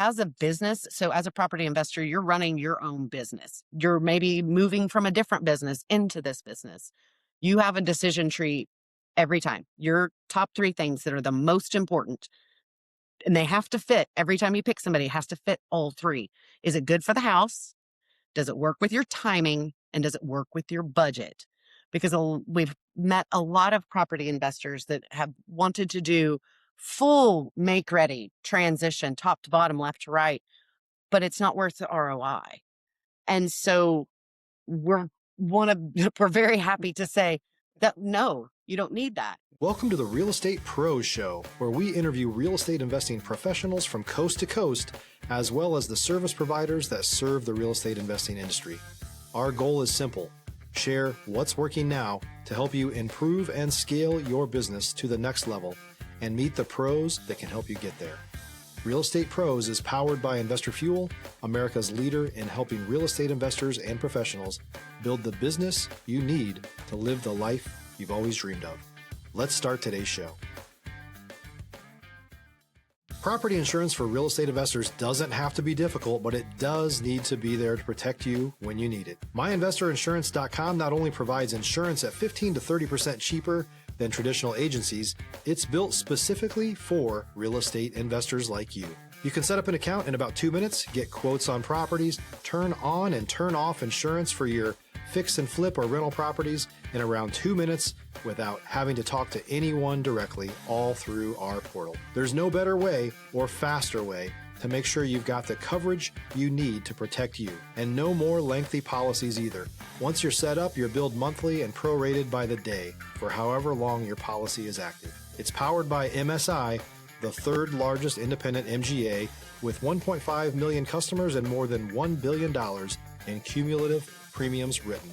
as a business, so as a property investor, you're running your own business. You're maybe moving from a different business into this business. You have a decision tree every time. Your top three things that are the most important, and they have to fit every time you pick somebody, it has to fit all three. Is it good for the house? Does it work with your timing? And does it work with your budget? Because we've met a lot of property investors that have wanted to do full make ready transition, top to bottom, left to right, but it's not worth the ROI. And so we're we're very happy to say that no, you don't need that. Welcome to the Real Estate Pros Show, where we interview real estate investing professionals from coast to coast, as well as the service providers that serve the real estate investing industry. Our goal is simple: share what's working now to help you improve and scale your business to the next level and meet the pros that can help you get there. Real Estate Pros is powered by Investor Fuel, America's leader in helping real estate investors and professionals build the business you need to live the life you've always dreamed of. Let's start today's show. Property insurance for real estate investors doesn't have to be difficult, but it does need to be there to protect you when you need it. MyInvestorInsurance.com not only provides insurance at 15 to 30% cheaper than traditional agencies, it's built specifically for real estate investors like you. You can set up an account in about 2 minutes, get quotes on properties, turn on and turn off insurance for your fix and flip or rental properties in around 2 minutes without having to talk to anyone directly, all through our portal. There's no better way or faster way to make sure you've got the coverage you need to protect you, and no more lengthy policies either. Once you're set up, you're billed monthly and prorated by the day for however long your policy is active. It's powered by MSI, the third largest independent MGA, with 1.5 million customers and more than $1 billion in cumulative premiums written.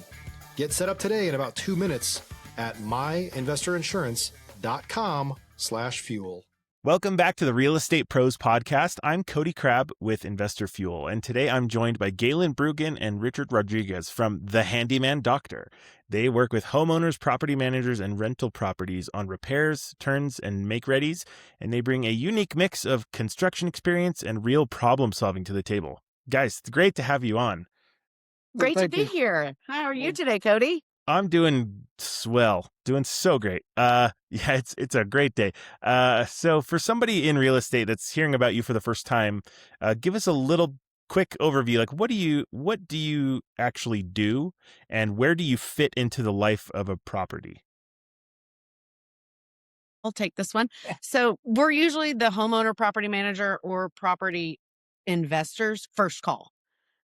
Get set up today in about 2 minutes at myinvestorinsurance.com/fuel. Welcome back to the Real Estate Pros Podcast. I'm Cody Crabb with Investor Fuel, and today I'm joined by Galen, Brueggen, and Richard Rodriguez from the Handyman Doctor. They work with homeowners, property managers, and rental properties on repairs, turns, and make-readies, and they bring a unique mix of construction experience and real problem solving to the table. Guys, it's great to have you on. Great to be here. How are you today, Cody? I'm doing swell, doing so great. Yeah, it's a great day. So for somebody in real estate that's hearing about you for the first time, give us a little quick overview. Like, what do you actually do, and where do you fit into the life of a property? I'll take this one. So we're usually the homeowner, property manager, or property investor's first call.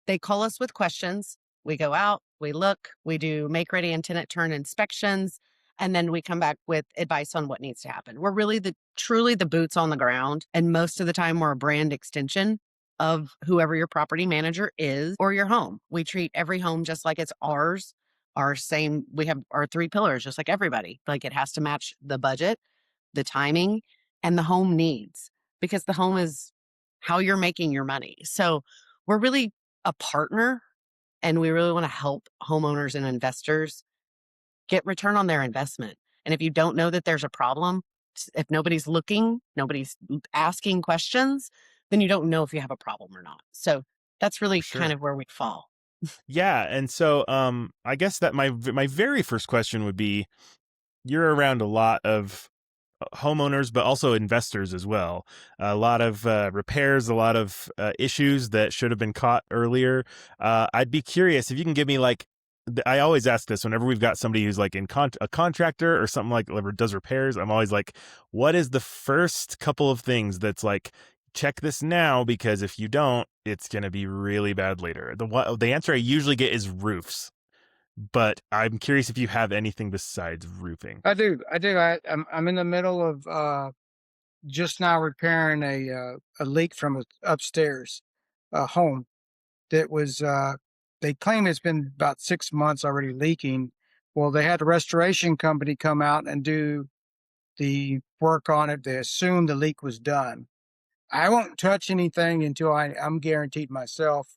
They call us with questions. We go out, we look, we do make ready and tenant turn inspections, and then we come back with advice on what needs to happen. We're really truly the boots on the ground. And most of the time we're a brand extension of whoever your property manager is or your home. We treat every home just like it's ours. We have our three pillars, just like everybody. Like, it has to match the budget, the timing, and the home needs, because the home is how you're making your money. So we're really a partner, and we really want to help homeowners and investors get return on their investment. And if you don't know that there's a problem, if nobody's looking, nobody's asking questions, then you don't know if you have a problem or not. So that's really kind of where we fall. Yeah. And so I guess that my very first question would be, you're around a lot of homeowners, but also investors as well. A lot of repairs, a lot of issues that should have been caught earlier. I'd be curious if you can give me, like, I always ask this whenever we've got somebody who's like a contractor or something, like does repairs. I'm always like, what is the first couple of things that's like, check this now, because if you don't, it's going to be really bad later. The answer I usually get is roofs. But I'm curious if you have anything besides roofing. I do. I'm in the middle of just now repairing a leak from a upstairs home that was. They claim it's been about 6 months already leaking. Well, they had a restoration company come out and do the work on it. They assumed the leak was done. I won't touch anything until I'm guaranteed myself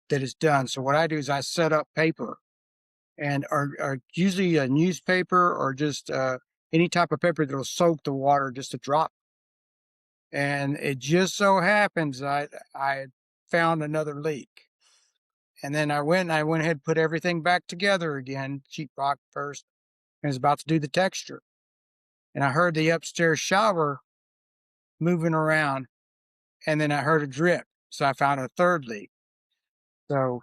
that it's done. So what I do is I set up paper. And are usually a newspaper or just any type of paper that'll soak the water, just a drop. And it just so happens I found another leak. And then I went ahead and put everything back together again, sheetrock first, and was about to do the texture. And I heard the upstairs shower moving around, and then I heard a drip. So I found a third leak. So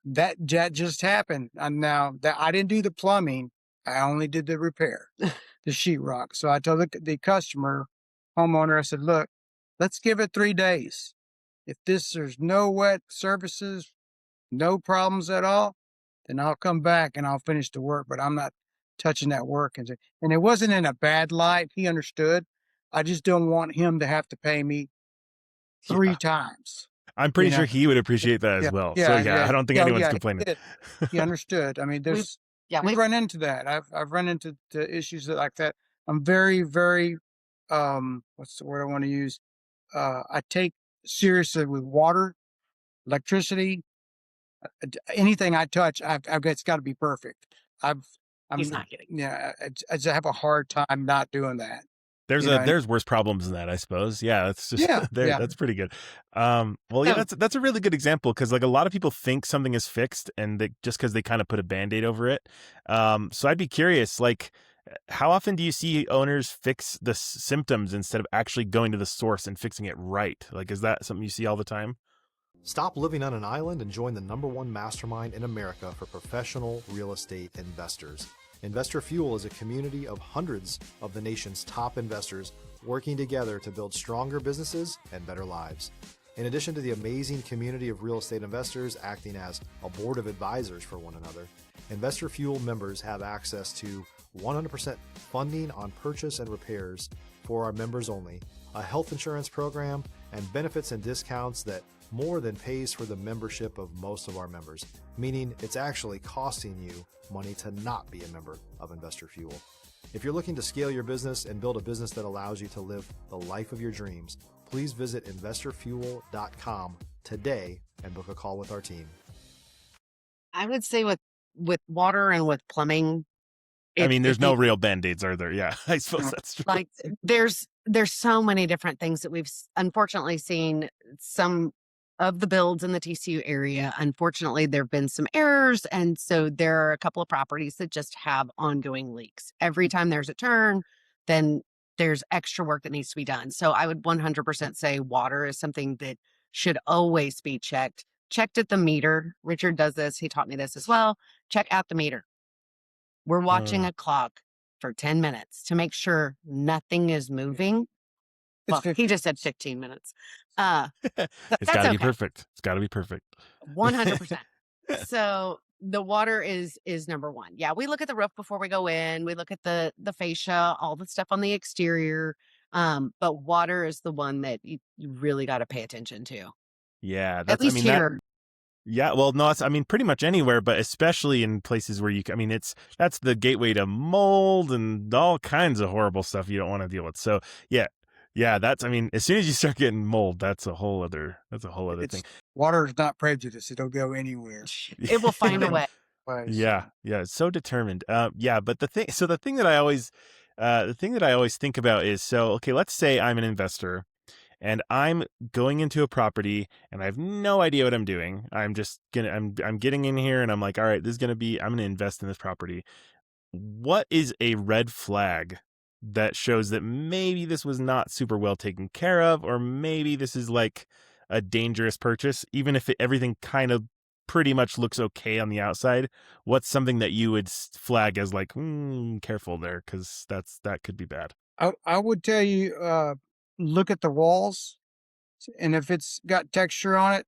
that just happened. And now that I didn't do the plumbing, I only did the repair, the sheetrock. So I told the customer, homeowner, I said, look, let's give it 3 days. If there's no wet surfaces, no problems at all, then I'll come back and I'll finish the work, but I'm not touching that work. And it wasn't in a bad light. He understood. I just don't want him to have to pay me 3 times. I'm pretty sure he would appreciate that as well. So I don't think anyone's complaining. He understood. I mean, we've run into that. I've run into the issues like that. I'm very, very, what's the word I want to use? I take seriously with water, electricity, anything I touch. I've got, it's got to be perfect. He's not kidding. Yeah, I just have a hard time not doing that. There's worse problems than that, I suppose. Yeah, that's just that's pretty good. That's a really good example, because like a lot of people think something is fixed and just because they kind of put a Band-Aid over it. So I'd be curious, like, how often do you see owners fix the symptoms instead of actually going to the source and fixing it right? Like, is that something you see all the time? Stop living on an island and join the #1 mastermind in America for professional real estate investors. Investor Fuel is a community of hundreds of the nation's top investors working together to build stronger businesses and better lives. In addition to the amazing community of real estate investors acting as a board of advisors for one another, Investor Fuel members have access to 100% funding on purchase and repairs for our members only, a health insurance program, and benefits and discounts that more than pays for the membership of most of our members, meaning it's actually costing you money to not be a member of Investor Fuel. If you're looking to scale your business and build a business that allows you to live the life of your dreams, please visit investorfuel.com today and book a call with our team. I would say with water and with plumbing, I mean, there's no real Band-Aids, are there? Yeah, I suppose that's true. Like, there's so many different things that we've unfortunately seen. Some of the builds in the TCU area, unfortunately, there have been some errors. And so there are a couple of properties that just have ongoing leaks. Every time there's a turn, then there's extra work that needs to be done. So I would 100% say water is something that should always be checked. Checked at the meter. Richard does this. He taught me this as well. Check at the meter. We're watching a clock for 10 minutes to make sure nothing is moving. Well, he just said 15 minutes. It's got to be perfect. It's got to be perfect. 100%. So the water is number one. Yeah, we look at the roof before we go in. We look at the fascia, all the stuff on the exterior. But water is the one that you really got to pay attention to. Yeah, at least here. Yeah, well, no, I mean, pretty much anywhere, but especially in places where that's the gateway to mold and all kinds of horrible stuff you don't want to deal with. So yeah, as soon as you start getting mold, that's a whole other thing. Water is not prejudice. It'll go anywhere. It will find a way. Yeah, it's so determined. But the thing that I always think about is, so, okay, let's say I'm an investor and I'm going into a property and I have no idea what I'm doing. I'm getting in here and I'm like, all right, I'm going to invest in this property. What is a red flag that shows that maybe this was not super well taken care of, or maybe this is like a dangerous purchase, even if everything kind of pretty much looks okay on the outside? What's something that you would flag as like, careful there, because that could be bad? I would tell you, look at the walls, and if it's got texture on it,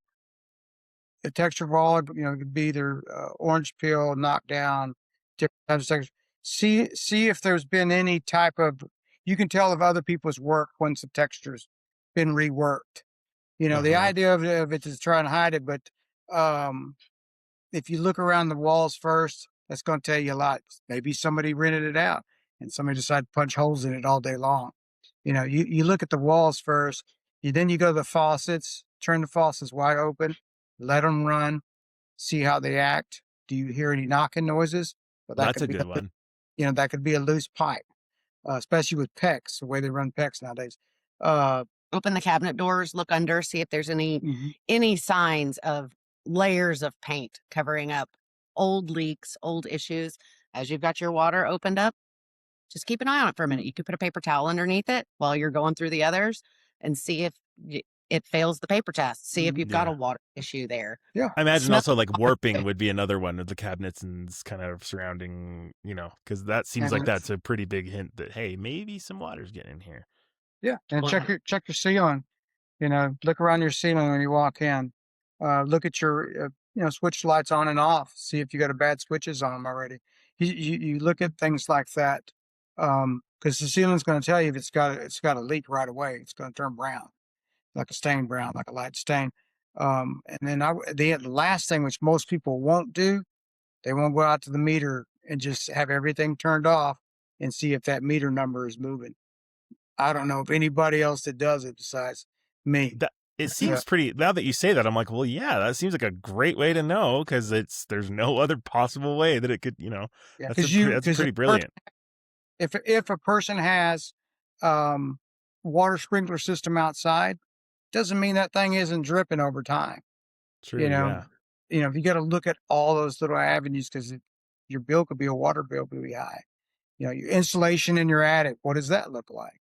the texture wall, could be either orange peel, knockdown, different types of texture. See if there's been any type of, you can tell if other people's work once the texture's been reworked. The idea of it is trying to hide it, but if you look around the walls first, that's going to tell you a lot. Maybe somebody rented it out and somebody decided to punch holes in it all day long. You look at the walls first, then you go to the faucets, turn the faucets wide open, let them run, see how they act. Do you hear any knocking noises? Well, that's a good one. That could be a loose pipe, especially with PEX, the way they run PEX nowadays. open the cabinet doors, look under, see if there's any signs of layers of paint covering up old leaks, old issues. As you've got your water opened up, just keep an eye on it for a minute. You could put a paper towel underneath it while you're going through the others and see if it fails the paper test. See if you've got a water issue there. Yeah. I imagine Smell also like warping would be another one of the cabinets and kind of surrounding, because that seems like that's a pretty big hint that, hey, maybe some water's getting in here. Yeah. And Well, check your ceiling. Look around your ceiling when you walk in. Look at your switch lights on and off. See if you got a bad switches on them already. You look at things like that, because the ceiling's going to tell you if it's got a leak right away. It's going to turn brown, like a stained brown, like a light stain. And then the last thing, which most people won't do, they won't go out to the meter and just have everything turned off and see if that meter number is moving. I don't know if anybody else that does it besides me. It seems pretty, now that you say that, I'm like, well, yeah, that seems like a great way to know, because there's no other possible way that it could, that's pretty brilliant. If a person has water sprinkler system outside, doesn't mean that thing isn't dripping over time. True, If you got to look at all those little avenues, because your bill could be a water bill could be high. Your insulation in your attic, what does that look like?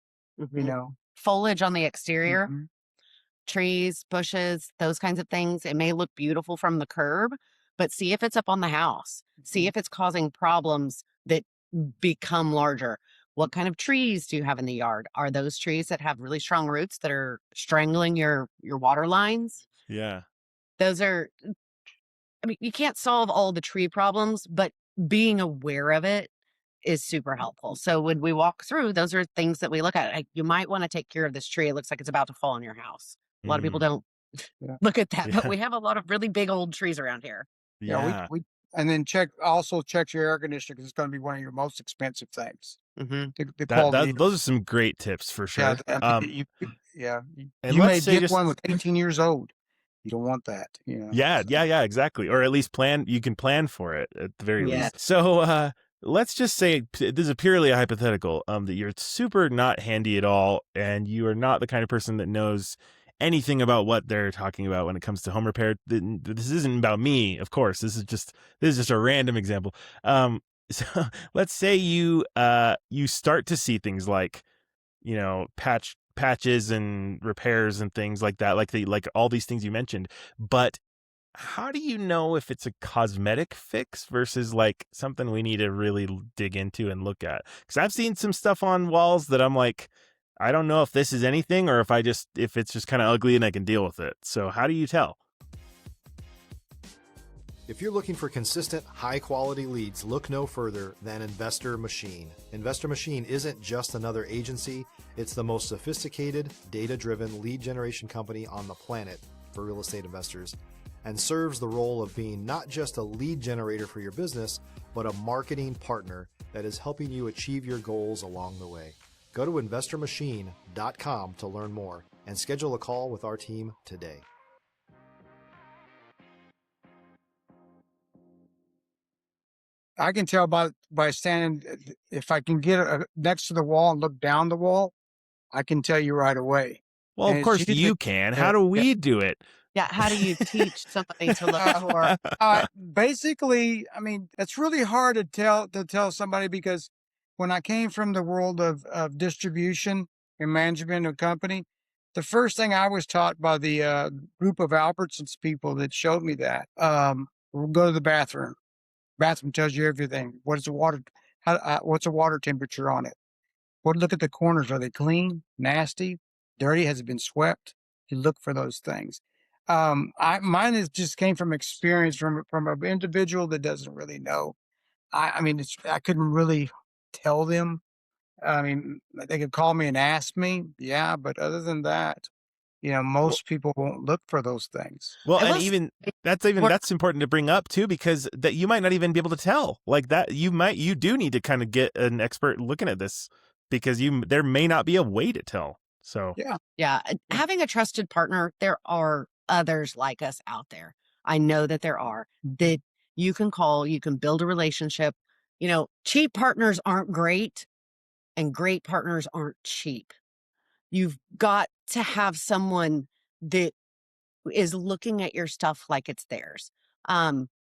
Foliage on the exterior, trees, bushes, those kinds of things. It may look beautiful from the curb, but see if it's up on the house. See if it's causing problems that become larger. What kind of trees do you have in the yard? Are those trees that have really strong roots that are strangling your water lines? Yeah. Those are, you can't solve all the tree problems, but being aware of it is super helpful. So when we walk through, those are things that we look at. Like, you might want to take care of this tree. It looks like it's about to fall on your house. A lot of people don't look at that, but we have a lot of really big old trees around here. Yeah. We and then check your air conditioner, because it's going to be one of your most expensive things. Those are some great tips for sure. You may get one with 18 years old. You don't want that. Yeah, exactly. Or at least you can plan for it at the very least. So let's just say, this is purely a hypothetical, that you're super not handy at all, and you are not the kind of person that knows anything about what they're talking about when it comes to home repair. This isn't about me, of course. This is just a random example. So let's say you start to see things like, patches and repairs and things like that, like all these things you mentioned. But how do you know if it's a cosmetic fix versus like something we need to really dig into and look at? Because I've seen some stuff on walls that I'm like, I don't know if this is anything, or if it's just kind of ugly and I can deal with it. So how do you tell? If you're looking for consistent, high-quality leads, look no further than Investor Machine. Investor Machine isn't just another agency. It's the most sophisticated, data-driven lead generation company on the planet for real estate investors, and serves the role of being not just a lead generator for your business, but a marketing partner that is helping you achieve your goals along the way. Go to investormachine.com to learn more and schedule a call with our team today. I can tell by standing, if I can get next to the wall and look down the wall, I can tell you right away. Well, of course you can. How do we do it? Yeah, how do you teach somebody to look for? Basically, it's really hard to tell somebody, because when I came from the world of distribution and management of a company, the first thing I was taught by the group of Albertsons people that showed me that, we'll go to the bathroom. Bathroom tells you everything. What's the water temperature on it? Look at the corners. Are they clean, nasty, dirty? Has it been swept? You look for those things. Mine just came from experience from an individual that doesn't really know. I couldn't really tell them. They could call me and ask me, but other than that, most people won't look for those things. Well, and that's important to bring up too, because that you might not even be able to tell like that. You do need to kind of get an expert looking at this, because there may not be a way to tell. So yeah. Having a trusted partner, there are others like us out there. I know that there are, that you can call, you can build a relationship. Cheap partners aren't great, and great partners aren't cheap. You've got to have someone that is looking at your stuff like it's theirs.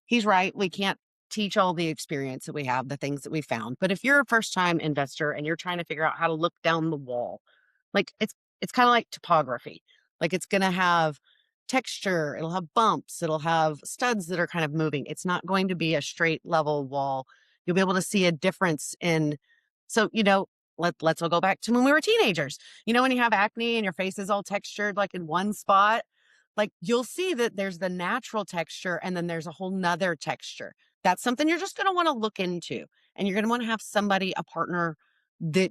He's right. We can't teach all the experience that we have, the things that we found. But if you're a first time investor and you're trying to figure out how to look down the wall, like it's kind of like topography. Like it's going to have texture, it'll have bumps, it'll have studs that are kind of moving. It's not going to be a straight level wall. You'll be able to see a difference in, so, let's all go back to when we were teenagers. When you have acne and your face is all textured like in one spot, like you'll see that there's the natural texture and then there's a whole nother texture. That's something you're just going to want to look into. And you're going to want to have somebody, a partner that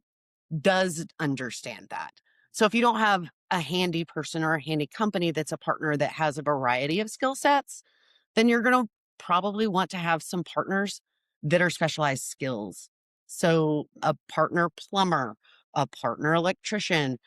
does understand that. So if you don't have a handy person or a handy company that's a partner that has a variety of skill sets, then you're going to probably want to have some partners that are specialized skills. So a partner plumber, a partner electrician,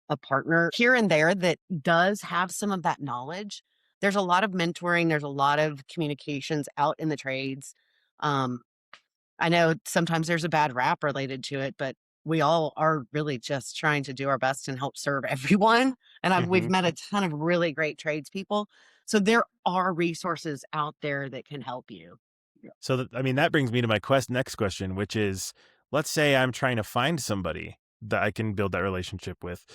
a partner here and there that does have some of that knowledge. There's a lot of mentoring. There's a lot of communications out in the trades. I know sometimes there's a bad rap related to it, but we all are really just trying to do our best and help serve everyone. And we've met a ton of really great tradespeople. So there are resources out there that can help you. So, that brings me to my next question, which is, let's say I'm trying to find somebody that I can build that relationship with.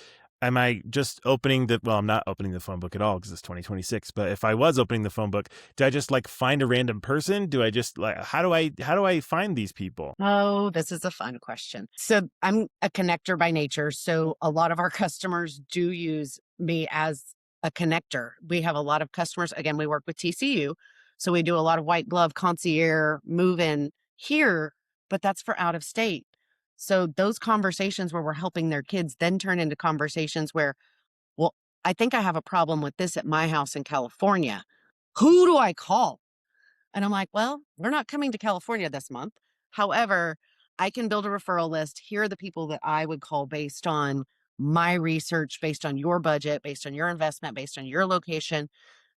Am I just opening I'm not opening the phone book at all because it's 2026. But if I was opening the phone book, do I just find a random person? Do I just how do I find these people? Oh, this is a fun question. So I'm a connector by nature. So a lot of our customers do use me as a connector. We have a lot of customers. Again, we work with TCU. So we do a lot of white glove concierge move-in here, but that's for out of state. So those conversations where we're helping their kids then turn into conversations where, well, I think I have a problem with this at my house in California. Who do I call? And I'm like, well, we're not coming to California this month. However, I can build a referral list. Here are the people that I would call based on my research, based on your budget, based on your investment, based on your location.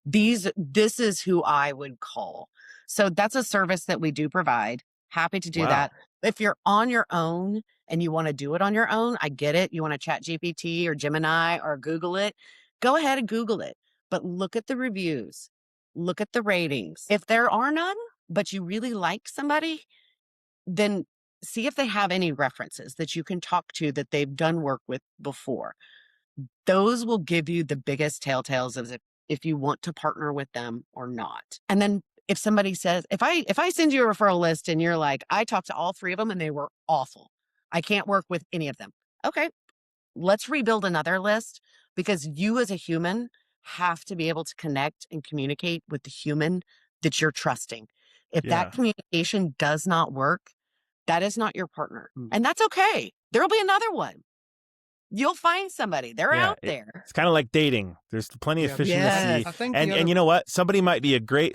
This is who I would call. So that's a service that we do provide. Happy to do that. If you're on your own and you want to do it on your own, I get it. You want to chat GPT or Gemini or Google it, go ahead and Google it. But look at the reviews, look at the ratings. If there are none, but you really like somebody, then see if they have any references that you can talk to that they've done work with before. Those will give you the biggest telltales of if you want to partner with them or not. And then if somebody says, if I send you a referral list and you're like, I talked to all three of them and they were awful, I can't work with any of them. Okay, let's rebuild another list, because you as a human have to be able to connect and communicate with the human that you're trusting. If that communication does not work, that is not your partner. And that's okay. There'll be another one. You'll find somebody. They're out there. It's kind of like dating. There's plenty of fish in the sea. I think and you know what? Somebody might be great,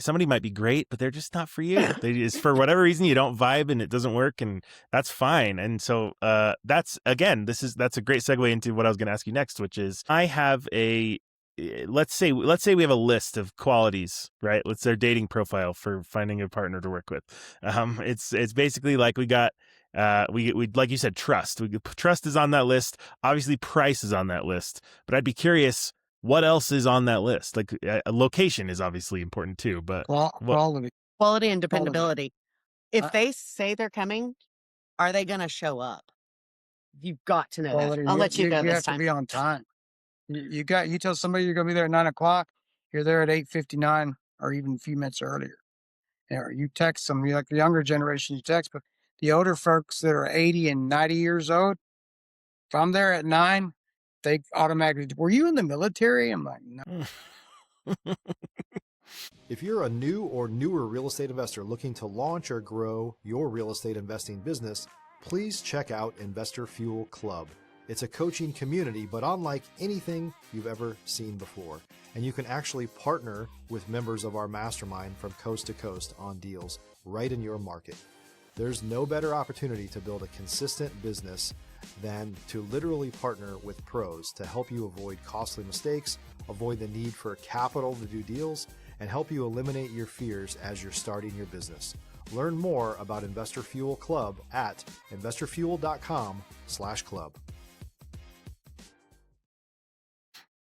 but they're just not for you. They just, for whatever reason, you don't vibe and it doesn't work, and that's fine. And so that's a great segue into what I was going to ask you next, which is, I have let's say we have a list of qualities, right? What's their dating profile for finding a partner to work with? It's basically like we got, we like you said, trust. Trust is on that list. Obviously, price is on that list. But I'd be curious, what else is on that list? Like, location is obviously important too. But quality and dependability. If they say they're coming, are they going to show up? You've got to know that. I'll let you go You this have time. to be on time. You tell somebody you're going to be there at 9:00. You're there at 8:59, or even a few minutes earlier. Or you text them. You like the younger generation, you text, but the older folks that are 80 and 90 years old, if I'm there at 9, they automatically, were you in the military? I'm like, no. If you're a new or newer real estate investor looking to launch or grow your real estate investing business, please check out Investor Fuel Club. It's a coaching community, but unlike anything you've ever seen before. And you can actually partner with members of our mastermind from coast to coast on deals right in your market. There's no better opportunity to build a consistent business than to literally partner with pros to help you avoid costly mistakes, avoid the need for capital to do deals, and help you eliminate your fears as you're starting your business. Learn more about Investor Fuel Club at investorfuel.com/club.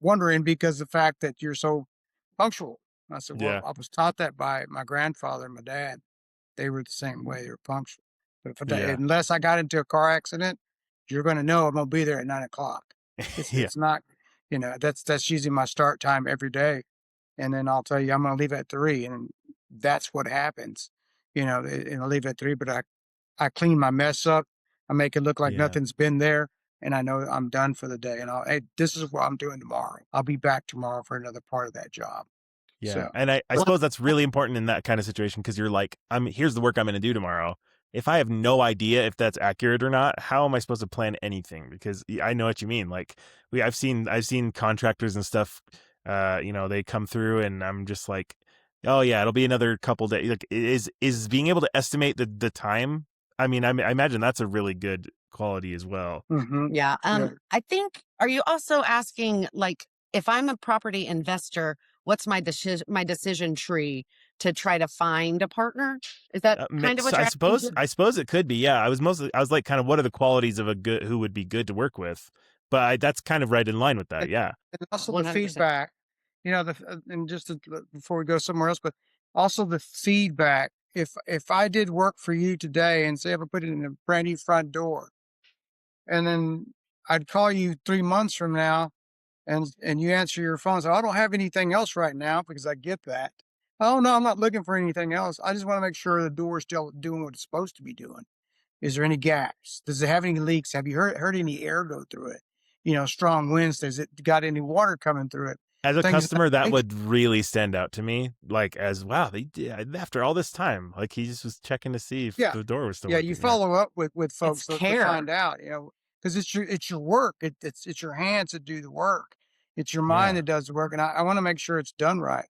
wondering because the fact that you're so punctual. And I said, well, Yeah. I was taught that by my grandfather and my dad. They were the same way. They were punctual. But Yeah. unless I got into a car accident, you're going to know I'm going to be there at 9 o'clock. Yeah. It's not, that's usually my start time every day. And then I'll tell you, I'm going to leave at 3. And that's what happens, and I leave at 3, but I clean my mess up. I make it look like Yeah. nothing's been there. And I know I'm done for the day. And hey, this is what I'm doing tomorrow. I'll be back tomorrow for another part of that job. Yeah. So, And I suppose that's really important in that kind of situation because you're like, here's the work I'm going to do tomorrow. If I have no idea if that's accurate or not, how am I supposed to plan anything? Because I know what you mean. Like I've seen contractors and stuff, they come through and I'm just like, oh yeah, it'll be another couple days. Like is being able to estimate the time. I mean, I imagine that's a really good quality as well. Yeah. Yeah. I think, are you also asking, like, if I'm a property investor, what's my decision tree to try to find a partner? Is that kind of what you're asking? I suppose it could be. Yeah, I was like, kind of, what are the qualities of who would be good to work with? But that's kind of right in line with that. Yeah. And also 100%. the feedback, and before we go somewhere else, but also the feedback. If I did work for you today and say if I put it in a brand new front door, and then I'd call you 3 months from now, and you answer your phone, so I don't have anything else right now because I get that. Oh no, I'm not looking for anything else. I just want to make sure the door is still doing what it's supposed to be doing. Is there any gaps? Does it have any leaks? Have you heard any air go through it? Strong winds. Does it got any water coming through it? As a Things customer, that like- would really stand out to me. Like, as wow, they did after all this time. Like, he just was checking to see if Yeah. the door was still Yeah, working. you follow up with folks It's to care. find out, because it's your work. It's your hands that do the work. It's your mind Yeah. that does the work, and I want to make sure it's done right.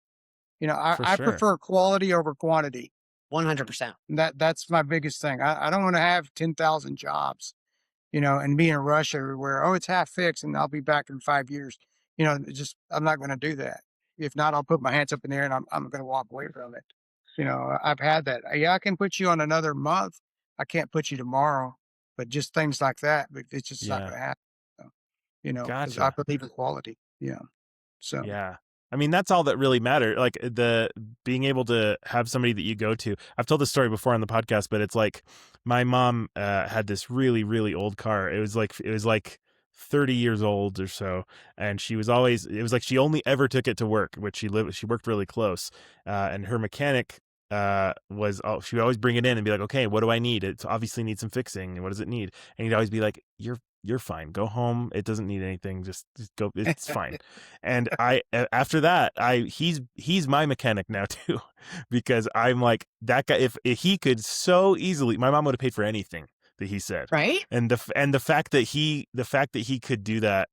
For I sure. prefer quality over quantity. 100%. That's my biggest thing. I don't want to have 10,000 jobs, and be in a rush everywhere. Oh, it's half fixed, and I'll be back in 5 years. I'm not going to do that. If not, I'll put my hands up in the air and I'm going to walk away from it. I've had that. Yeah, I can put you on another month. I can't put you tomorrow, but just things like that. But it's just not Yeah. going to happen. So, because I Gotcha. believe in quality. Yeah. So Yeah. I mean, that's all that really matters. Like the being able to have somebody that you go to. I've told this story before on the podcast, but it's like my mom had this really, really old car. It was like 30 years old or so. And it was like she only ever took it to work, which she worked really close. And her mechanic she would always bring it in and be like, okay, what do I need? It obviously needs some fixing. What does it need? And he'd always be like, you're fine. Go home. It doesn't need anything. Just go. It's fine. And after that, he's my mechanic now too, because I'm like, that guy. If he could so easily, my mom would have paid for anything that he said. Right? And the fact that he could do that,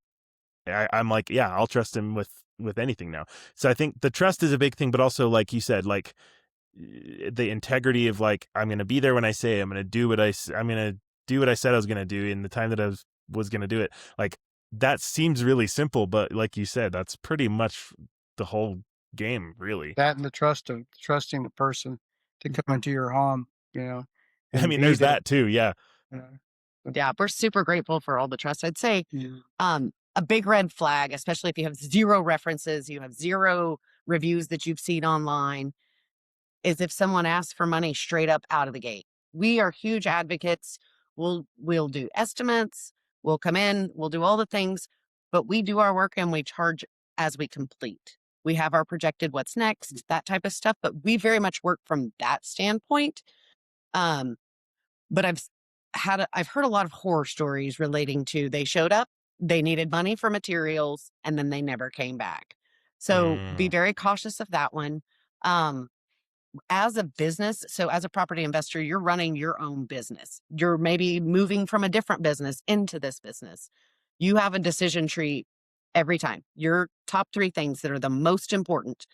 I'm like, yeah, I'll trust him with anything now. So I think the trust is a big thing, but also, like you said, like the integrity of, like, I'm going to be there when I say I'm going to do what I'm going to do what I said I was going to do in the time that I was going to do it. Like, that seems really simple, but like you said, that's pretty much the whole game, really. that and the trusting the person to come into your home, I and mean, be there's there, that too. Yeah. Yeah, we're super grateful for all the trust. I'd say Yeah. a big red flag, especially if you have 0 references, you have 0 reviews that you've seen online, is if someone asks for money straight up out of the gate. We are huge advocates. We'll do estimates, we'll come in, we'll do all the things, but we do our work and we charge as we complete. We have our projected what's next, that type of stuff, but we very much work from that standpoint. But I've heard a lot of horror stories relating to, they showed up, they needed money for materials, and then they never came back. So be very cautious of that one. As a business, so as a property investor, you're running your own business. You're maybe moving from a different business into this business. You have a decision tree every time. Your top 3 things that are the most important,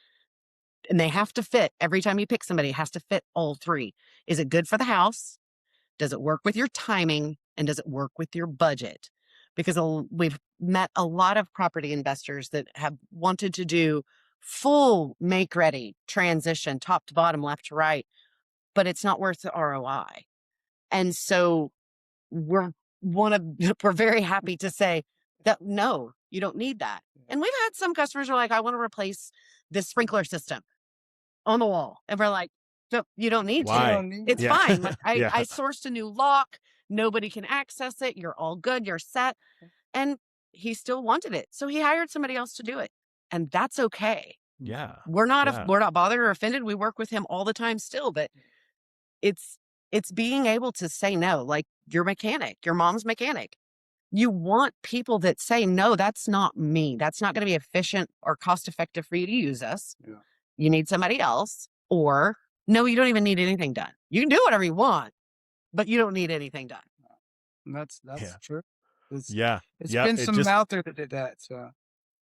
and they have to fit. Every time you pick somebody, it has to fit all 3. Is it good for the house? Does it work with your timing? And does it work with your budget? Because we've met a lot of property investors that have wanted to do full make ready transition, top to bottom, left to right, but it's not worth the ROI. And so we're very happy to say that no, You don't need that. And we've had some customers who are like, I want to replace this sprinkler system on the wall. And we're like, you don't need Why? to. It's fine. Like, I Yeah. sourced a new lock. Nobody can access it. You're all good. You're set. And he still wanted it. So he hired somebody else to do it. And that's okay. Yeah. We're not bothered or offended. We work with him all the time still, but it's being able to say no, like your mechanic, your mom's mechanic. You want people that say, no, that's not me. That's not going to be efficient or cost effective for you to use us. Yeah. You need somebody else. Or no, you don't even need anything done. You can do whatever you want, but you don't need anything done. And that's true. It's Yeah. been some out there that did that. So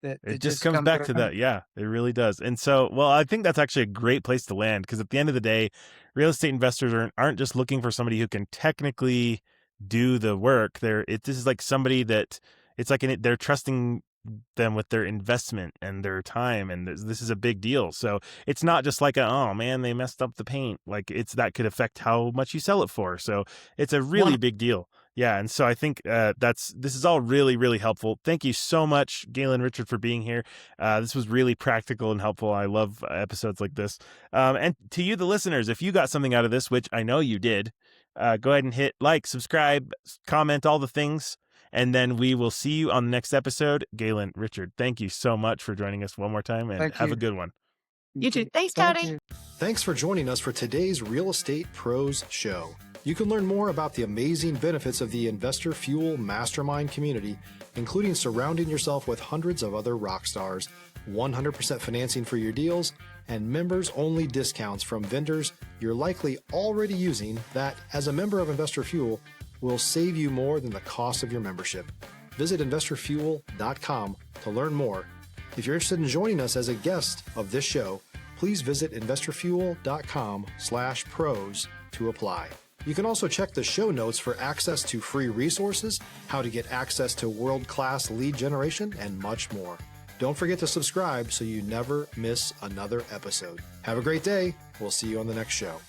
it just comes back to that. Yeah, it really does. And so, well, I think that's actually a great place to land, because at the end of the day, real estate investors aren't just looking for somebody who can technically do the work. This is like somebody that it's like they're trusting them with their investment and their time, and this is a big deal. So it's not just like oh man, they messed up the paint. Like that could affect how much you sell it for. So it's a really big deal. Yeah, and so I think this is all really, really helpful. Thank you so much, Galen, Richard, for being here. This was really practical and helpful. I love episodes like this. And to you, the listeners, if you got something out of this, which I know you did, go ahead and hit like, subscribe, comment, all the things, and then we will see you on the next episode. Galen, Richard, thank you so much for joining us one more time, and have a good one. You too. Thanks, Cody. Thanks for joining us for today's Real Estate Pros Show. You can learn more about the amazing benefits of the Investor Fuel Mastermind community, including surrounding yourself with hundreds of other rock stars, 100% financing for your deals, and members-only discounts from vendors you're likely already using that, as a member of Investor Fuel, will save you more than the cost of your membership. Visit investorfuel.com to learn more. If you're interested in joining us as a guest of this show, please visit investorfuel.com/pros to apply. You can also check the show notes for access to free resources, how to get access to world-class lead generation, and much more. Don't forget to subscribe so you never miss another episode. Have a great day. We'll see you on the next show.